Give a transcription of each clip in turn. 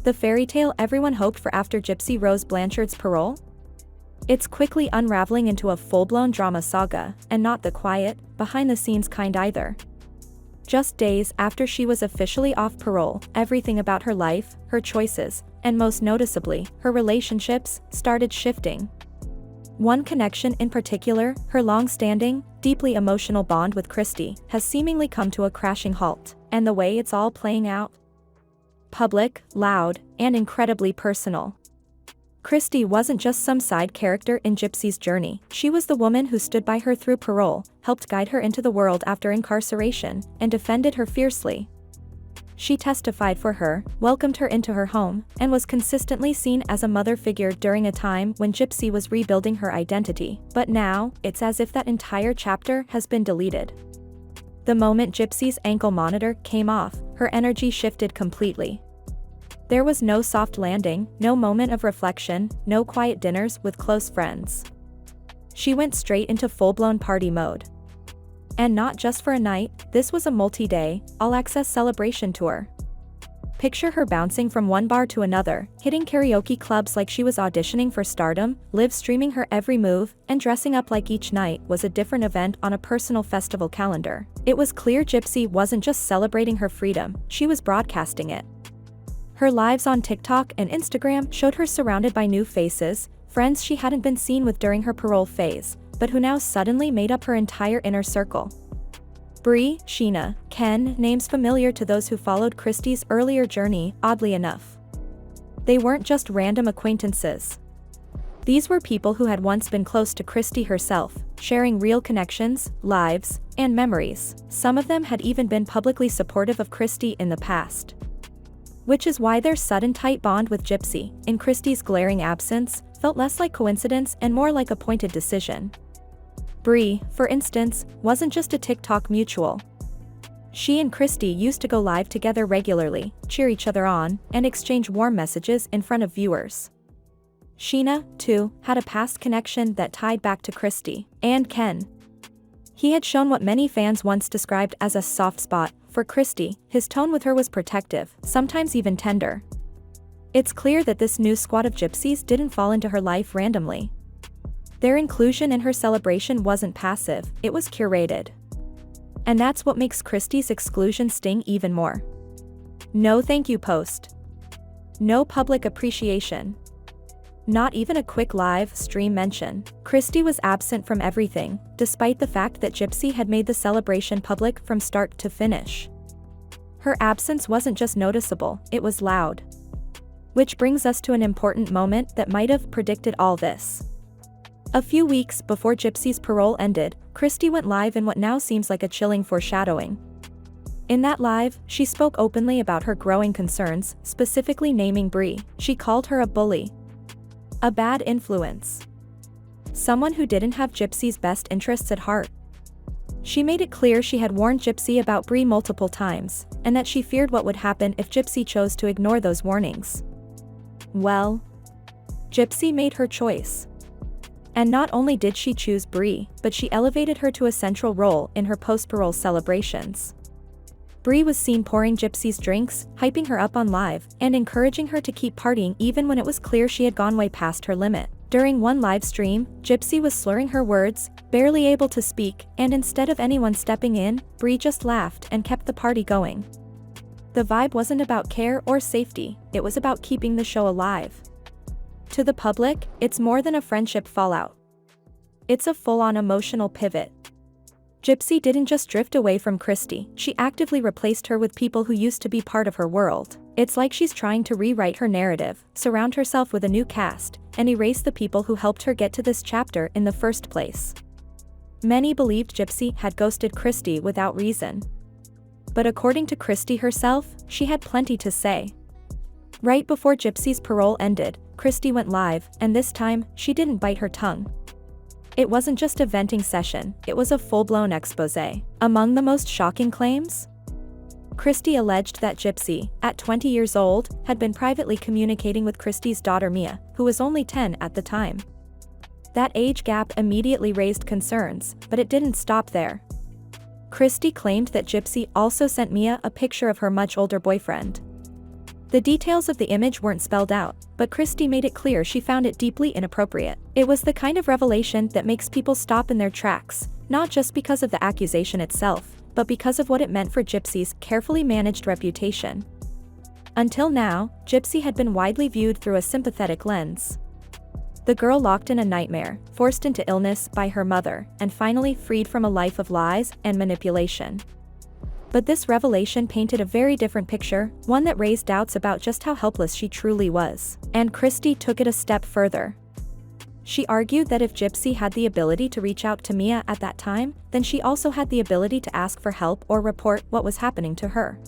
The fairy tale everyone hoped for after Gypsy Rose Blanchard's parole? It's quickly unraveling into a full-blown drama saga, and not the quiet, behind-the-scenes kind either. Just days after she was officially off parole, everything about her life, her choices, and most noticeably, her relationships, started shifting. One connection in particular, her long-standing, deeply emotional bond with Kristy, has seemingly come to a crashing halt, and the way it's all playing out? Public, loud, and incredibly personal. Kristy wasn't just some side character in Gypsy's journey, she was the woman who stood by her through parole, helped guide her into the world after incarceration, and defended her fiercely. She testified for her, welcomed her into her home, and was consistently seen as a mother figure during a time when Gypsy was rebuilding her identity. But now, it's as if that entire chapter has been deleted. The moment Gypsy's ankle monitor came off, her energy shifted completely. There was no soft landing, no moment of reflection, no quiet dinners with close friends. She went straight into full-blown party mode. And not just for a night, this was a multi-day, all-access celebration tour. Picture her bouncing from one bar to another, hitting karaoke clubs like she was auditioning for stardom, live-streaming her every move, and dressing up like each night was a different event on a personal festival calendar. It was clear Gypsy wasn't just celebrating her freedom, she was broadcasting it. Her lives on TikTok and Instagram showed her surrounded by new faces, friends she hadn't been seen with during her parole phase, but who now suddenly made up her entire inner circle. Bree, Sheena, Ken, names familiar to those who followed Kristy's earlier journey, oddly enough. They weren't just random acquaintances. These were people who had once been close to Kristy herself, sharing real connections, lives, and memories. Some of them had even been publicly supportive of Kristy in the past. Which is why their sudden tight bond with Gypsy, in Kristy's glaring absence, felt less like coincidence and more like a pointed decision. Bree, for instance, wasn't just a TikTok mutual. She and Kristy used to go live together regularly, cheer each other on, and exchange warm messages in front of viewers. Sheena, too, had a past connection that tied back to Kristy and Ken. He had shown what many fans once described as a soft spot for Kristy. His tone with her was protective, sometimes even tender. It's clear that this new squad of gypsies didn't fall into her life randomly. Their inclusion in her celebration wasn't passive, it was curated. And that's what makes Kristy's exclusion sting even more. No thank you post. No public appreciation. Not even a quick live stream mention. Kristy was absent from everything, despite the fact that Gypsy had made the celebration public from start to finish. Her absence wasn't just noticeable, it was loud. Which brings us to an important moment that might have predicted all this. A few weeks before Gypsy's parole ended, Kristy went live in what now seems like a chilling foreshadowing. In that live, she spoke openly about her growing concerns, specifically naming Bree. She called her a bully. A bad influence. Someone who didn't have Gypsy's best interests at heart. She made it clear she had warned Gypsy about Bree multiple times, and that she feared what would happen if Gypsy chose to ignore those warnings. Well, Gypsy made her choice. And not only did she choose Bree, but she elevated her to a central role in her post-parole celebrations. Bree was seen pouring Gypsy's drinks, hyping her up on live, and encouraging her to keep partying even when it was clear she had gone way past her limit. During one live stream, Gypsy was slurring her words, barely able to speak, and instead of anyone stepping in, Bree just laughed and kept the party going. The vibe wasn't about care or safety, it was about keeping the show alive. To the public, it's more than a friendship fallout. It's a full-on emotional pivot. Gypsy didn't just drift away from Kristy, she actively replaced her with people who used to be part of her world. It's like she's trying to rewrite her narrative, surround herself with a new cast, and erase the people who helped her get to this chapter in the first place. Many believed Gypsy had ghosted Kristy without reason. But according to Kristy herself, she had plenty to say. Right before Gypsy's parole ended, Kristy went live, and this time, she didn't bite her tongue. It wasn't just a venting session, it was a full-blown exposé. Among the most shocking claims? Kristy alleged that Gypsy, at 20 years old, had been privately communicating with Kristy's daughter Mia, who was only 10 at the time. That age gap immediately raised concerns, but it didn't stop there. Kristy claimed that Gypsy also sent Mia a picture of her much older boyfriend. The details of the image weren't spelled out, but Kristy made it clear she found it deeply inappropriate. It was the kind of revelation that makes people stop in their tracks, not just because of the accusation itself, but because of what it meant for Gypsy's carefully managed reputation. Until now, Gypsy had been widely viewed through a sympathetic lens. The girl locked in a nightmare, forced into illness by her mother, and finally freed from a life of lies and manipulation. But this revelation painted a very different picture, one that raised doubts about just how helpless she truly was. And Kristy took it a step further. She argued that if Gypsy had the ability to reach out to Mia at that time, then she also had the ability to ask for help or report what was happening to her.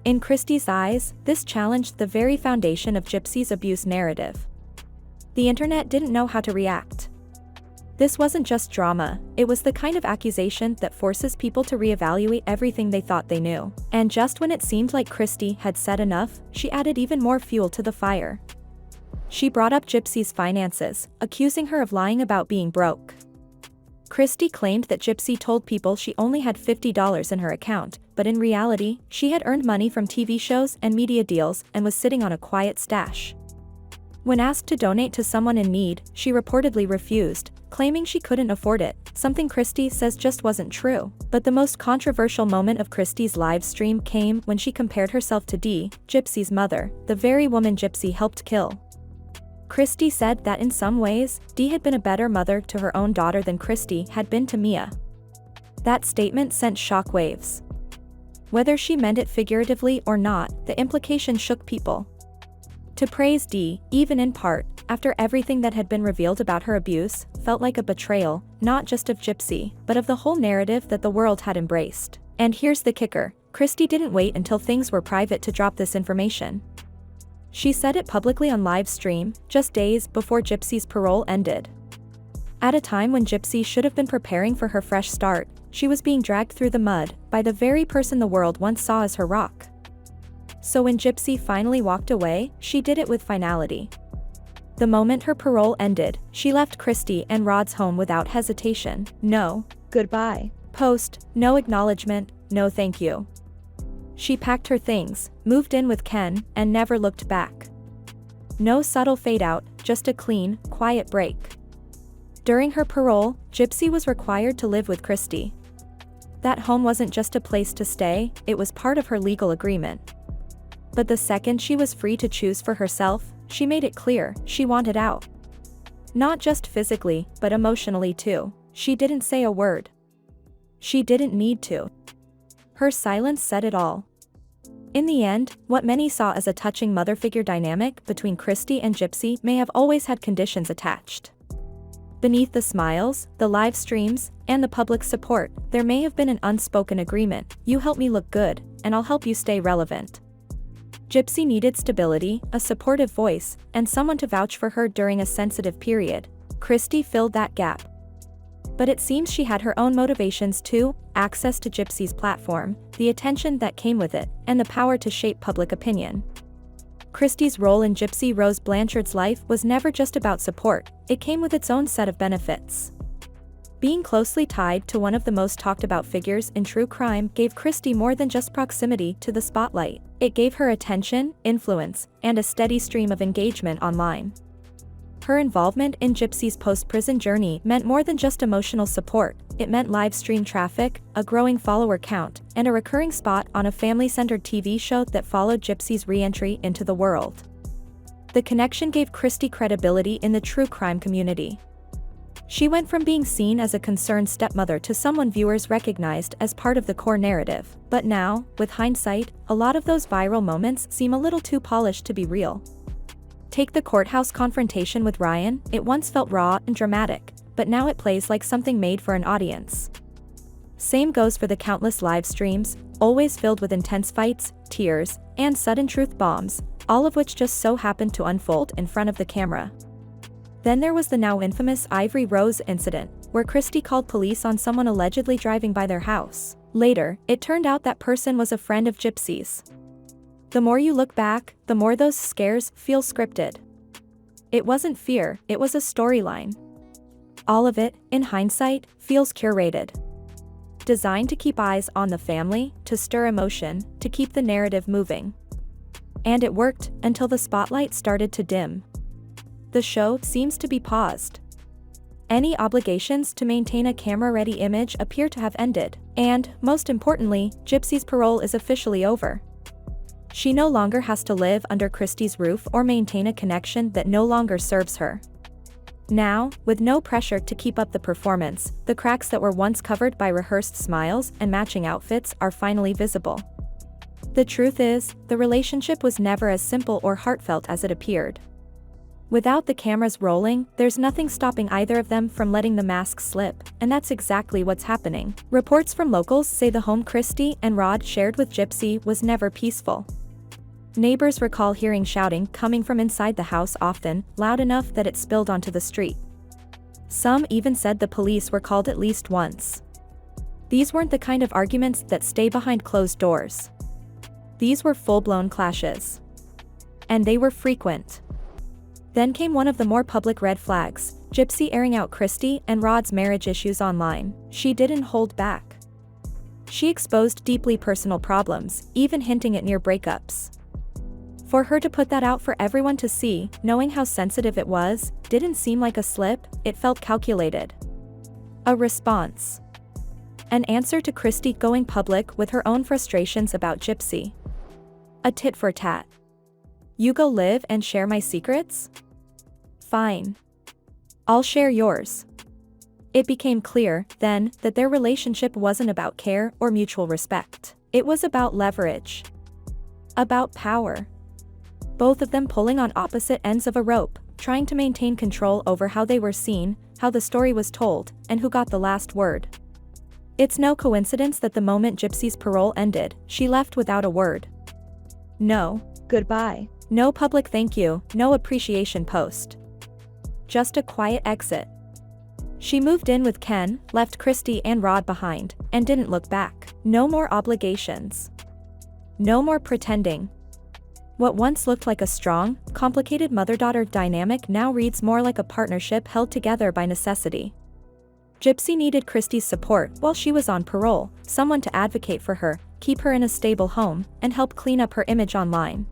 In Kristy's eyes, this challenged the very foundation of Gypsy's abuse narrative. The internet didn't know how to react. This wasn't just drama, it was the kind of accusation that forces people to reevaluate everything they thought they knew. And just when it seemed like Kristy had said enough, she added even more fuel to the fire. She brought up Gypsy's finances, accusing her of lying about being broke. Kristy claimed that Gypsy told people she only had $50 in her account, but in reality, she had earned money from TV shows and media deals and was sitting on a quiet stash. When asked to donate to someone in need, she reportedly refused, claiming she couldn't afford it, something Kristy says just wasn't true. But the most controversial moment of Kristy's live stream came when she compared herself to Dee, Gypsy's mother, the very woman Gypsy helped kill. Kristy said that in some ways, Dee had been a better mother to her own daughter than Kristy had been to Mia. That statement sent shockwaves. Whether she meant it figuratively or not, the implication shook people. To praise Dee, even in part, after everything that had been revealed about her abuse, felt like a betrayal, not just of Gypsy, but of the whole narrative that the world had embraced. And here's the kicker, Kristy didn't wait until things were private to drop this information. She said it publicly on live stream, just days before Gypsy's parole ended. At a time when Gypsy should have been preparing for her fresh start, she was being dragged through the mud by the very person the world once saw as her rock. So when Gypsy finally walked away, she did it with finality. The moment her parole ended, she left Kristy and Rod's home without hesitation. No goodbye post, no acknowledgement, no thank you. She packed her things, moved in with Ken, and never looked back. No subtle fade out, just a clean, quiet break. During her parole, Gypsy was required to live with Kristy. That home wasn't just a place to stay, it was part of her legal agreement. But the second she was free to choose for herself, she made it clear she wanted out. Not just physically, but emotionally too. She didn't say a word. She didn't need to. Her silence said it all. In the end, what many saw as a touching mother-figure dynamic between Kristy and Gypsy may have always had conditions attached. Beneath the smiles, the live streams, and the public support, there may have been an unspoken agreement: you help me look good, and I'll help you stay relevant. Gypsy needed stability, a supportive voice, and someone to vouch for her during a sensitive period. Kristy filled that gap. But it seems she had her own motivations too: access to Gypsy's platform, the attention that came with it, and the power to shape public opinion. Kristy's role in Gypsy Rose Blanchard's life was never just about support, it came with its own set of benefits. Being closely tied to one of the most talked about figures in true crime gave Kristy more than just proximity to the spotlight. It gave her attention, influence, and a steady stream of engagement online. Her involvement in Gypsy's post-prison journey meant more than just emotional support, it meant live stream traffic, a growing follower count, and a recurring spot on a family-centered TV show that followed Gypsy's re-entry into the world. The connection gave Kristy credibility in the true crime community. She went from being seen as a concerned stepmother to someone viewers recognized as part of the core narrative. But now, with hindsight, a lot of those viral moments seem a little too polished to be real. Take the courthouse confrontation with Ryan, it once felt raw and dramatic, but now it plays like something made for an audience. Same goes for the countless live streams, always filled with intense fights, tears, and sudden truth bombs, all of which just so happened to unfold in front of the camera. Then there was the now infamous Ivory Rose incident, where Kristy called police on someone allegedly driving by their house. Later, it turned out that person was a friend of Gypsy's. The more you look back, the more those scares feel scripted. It wasn't fear, it was a storyline. All of it, in hindsight, feels curated. Designed to keep eyes on the family, to stir emotion, to keep the narrative moving. And it worked until the spotlight started to dim. The show seems to be paused. Any obligations to maintain a camera-ready image appear to have ended, and, most importantly, Gypsy's parole is officially over. She no longer has to live under Kristy's roof or maintain a connection that no longer serves her. Now, with no pressure to keep up the performance, the cracks that were once covered by rehearsed smiles and matching outfits are finally visible. The truth is, the relationship was never as simple or heartfelt as it appeared. Without the cameras rolling, there's nothing stopping either of them from letting the mask slip, and that's exactly what's happening. Reports from locals say the home Kristy and Rod shared with Gypsy was never peaceful. Neighbors recall hearing shouting coming from inside the house often, loud enough that it spilled onto the street. Some even said the police were called at least once. These weren't the kind of arguments that stay behind closed doors. These were full-blown clashes. And they were frequent. Then came one of the more public red flags, Gypsy airing out Kristy and Rod's marriage issues online. She didn't hold back. She exposed deeply personal problems, even hinting at near breakups. For her to put that out for everyone to see, knowing how sensitive it was, didn't seem like a slip, it felt calculated. A response. An answer to Kristy going public with her own frustrations about Gypsy. A tit for tat. You go live and share my secrets? Fine. I'll share yours. It became clear, then, that their relationship wasn't about care or mutual respect. It was about leverage. About power. Both of them pulling on opposite ends of a rope, trying to maintain control over how they were seen, how the story was told, and who got the last word. It's no coincidence that the moment Gypsy's parole ended, she left without a word. No goodbye. No public thank you, no appreciation post. Just a quiet exit. She moved in with Ken, left Kristy and Rod behind, and didn't look back. No more obligations. No more pretending. What once looked like a strong, complicated mother-daughter dynamic now reads more like a partnership held together by necessity. Gypsy needed Kristy's support while she was on parole, someone to advocate for her, keep her in a stable home, and help clean up her image online.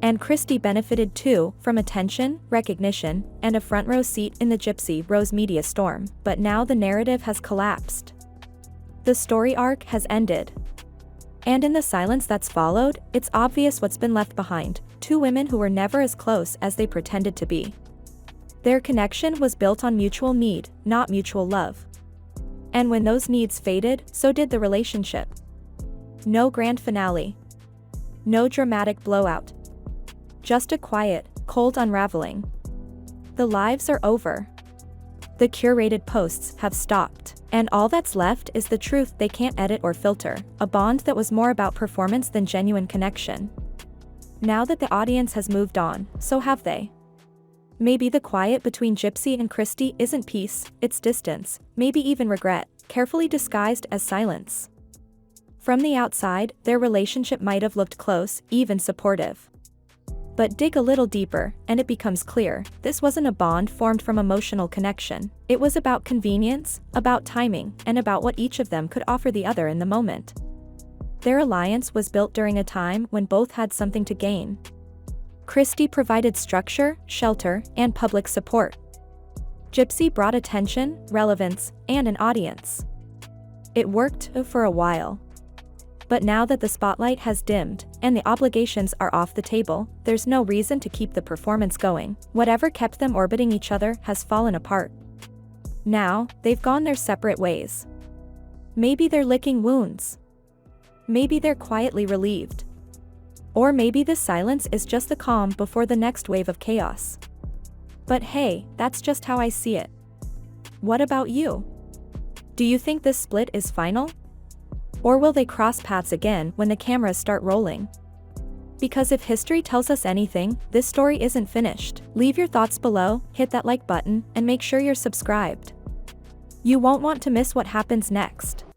And Kristy benefited too, from attention, recognition, and a front-row seat in the Gypsy Rose media storm. But now the narrative has collapsed. The story arc has ended. And in the silence that's followed, it's obvious what's been left behind: two women who were never as close as they pretended to be. Their connection was built on mutual need, not mutual love. And when those needs faded, so did the relationship. No grand finale. No dramatic blowout. Just a quiet, cold unraveling. The lives are over. The curated posts have stopped. And all that's left is the truth they can't edit or filter, a bond that was more about performance than genuine connection. Now that the audience has moved on, so have they. Maybe the quiet between Gypsy and Kristy isn't peace, it's distance, maybe even regret, carefully disguised as silence. From the outside, their relationship might have looked close, even supportive. But dig a little deeper, and it becomes clear, this wasn't a bond formed from emotional connection. It was about convenience, about timing, and about what each of them could offer the other in the moment. Their alliance was built during a time when both had something to gain. Kristy provided structure, shelter, and public support. Gypsy brought attention, relevance, and an audience. It worked for a while. But now that the spotlight has dimmed, and the obligations are off the table, there's no reason to keep the performance going. Whatever kept them orbiting each other has fallen apart. Now, they've gone their separate ways. Maybe they're licking wounds. Maybe they're quietly relieved. Or maybe the silence is just the calm before the next wave of chaos. But hey, that's just how I see it. What about you? Do you think this split is final? Or will they cross paths again when the cameras start rolling? Because if history tells us anything, this story isn't finished. Leave your thoughts below, hit that like button, and make sure you're subscribed. You won't want to miss what happens next.